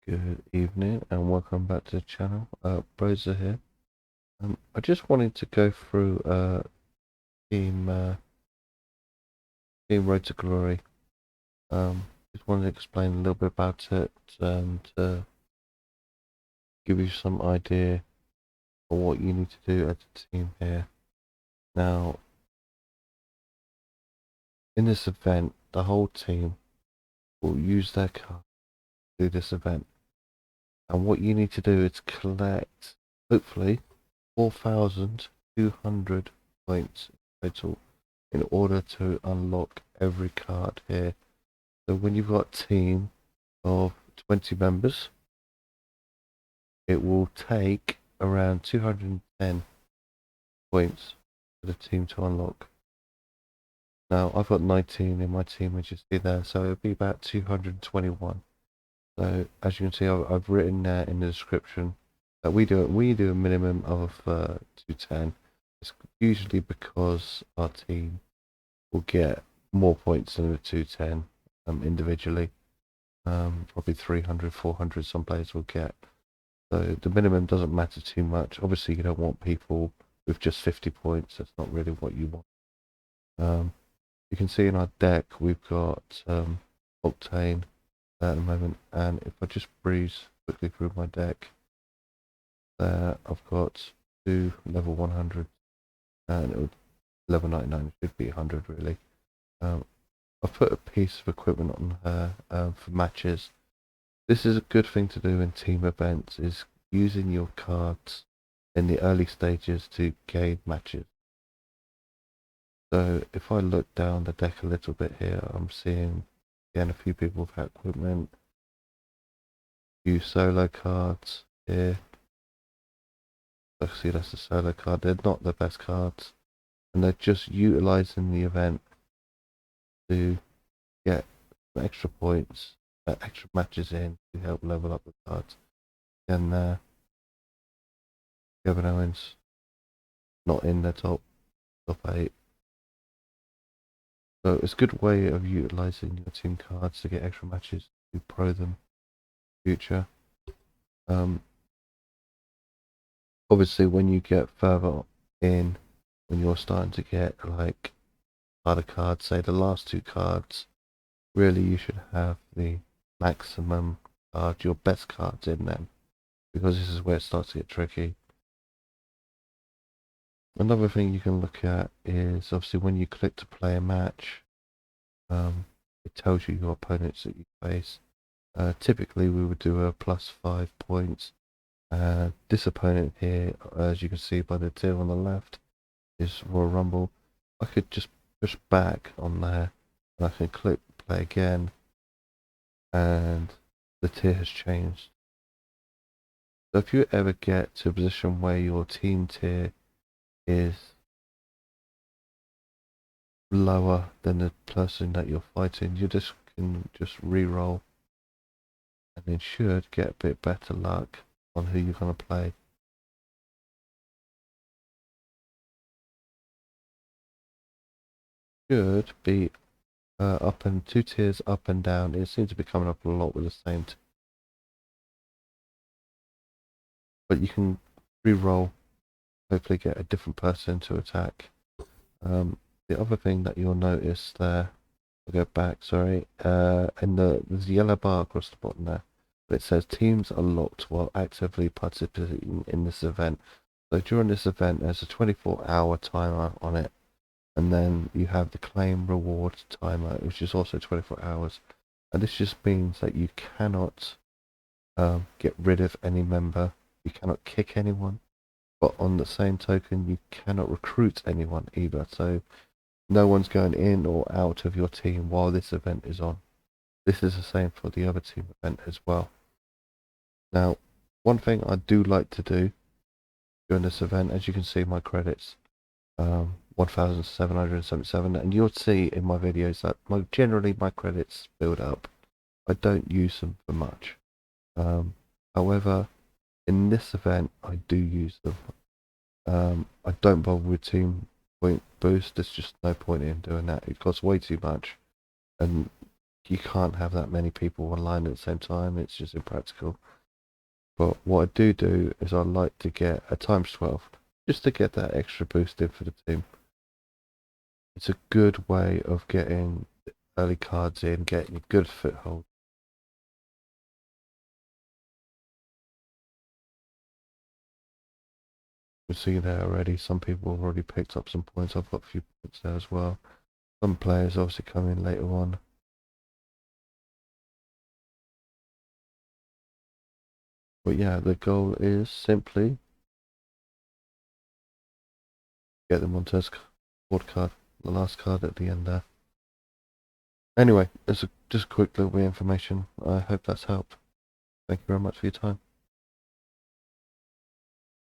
Good evening and welcome back to the channel. Brozar here. I just wanted to go through Team Team Road to Glory. Just wanted to explain a little bit about it and give you some idea of what you need to do as a team here. Now, in this event, the whole team will use their card to do this event. And what you need to do is collect, hopefully, 4,200 points total in order to unlock every card here. So when you've got a team of 20 members, it will take around 210 points for the team to unlock. Now I've got 19 in my team, as you see there, so it'll be about 221. So as you can see, I've written there in the description that we do a minimum of 210. It's usually because our team will get more points than the 210 individually. Probably 300, 400 some players will get. So the minimum doesn't matter too much. Obviously you don't want people with just 50 points. That's not really what you want. You can see in our deck we've got Octane at the moment, and if I just breeze quickly through my deck, there I've got 2 level 100 and it would, level 99 should be 100 really. I've put a piece of equipment on her for matches. This is a good thing to do in team events, is using your cards in the early stages to gain matches. So if I look down the deck a little bit here, I'm seeing again a few people with equipment, a few solo cards here. See, that's a solo card. They're not the best cards, and they're just utilizing the event to get extra points, extra matches in to help level up the cards. And Kevin Owens not in the top 8. So it's a good way of utilizing your team cards to get extra matches to pro them in the future. Obviously when you get further in, when you're starting to get like harder cards, say the last 2 cards, really you should have the maximum cards, your best cards in them, because this is where it starts to get tricky. Another thing you can look at is obviously when you click to play a match, it tells you your opponents that you face. Typically we would do a +5 points. This opponent here, as you can see by the tier on the left, is Royal Rumble. I could just push back on there and I can click play again, and the tier has changed. So if you ever get to a position where your team tier is lower than the person that you're fighting, you just can just re-roll and then should get a bit better luck on who you're going to play. Should be up and 2 tiers up and down. It seems to be coming up a lot with the same but you can re-roll, hopefully get a different person to attack. The other thing that you'll notice there, I'll go back, sorry, and there's a yellow bar across the bottom there, but it says teams are locked while actively participating in this event. So during this event there's a 24-hour timer on it, and then you have the claim reward timer, which is also 24 hours, and this just means that you cannot get rid of any member, you cannot kick anyone, but on the same token you cannot recruit anyone either, so no one's going in or out of your team while this event is on. This is the same for the other team event as well. Now, one thing I do like to do during this event, as you can see my credits, 1,777, and you'll see in my videos that generally my credits build up. I don't use them for much. However, in this event I do use them. I don't bother with team point boost. There's just no point in doing that. It costs way too much, and you can't have that many people online at the same time. It's just impractical. But what I do is I like to get a times 12 just to get that extra boost in for the team. It's a good way of getting early cards in, getting a good foothold. We're seeing there already. Some people have already picked up some points. I've got a few points there as well. Some players obviously come in later on. But yeah, the goal is simply get them on Tez board card, the last card at the end there. Anyway, it's just a quick little bit of information. I hope that's helped. Thank you very much for your time.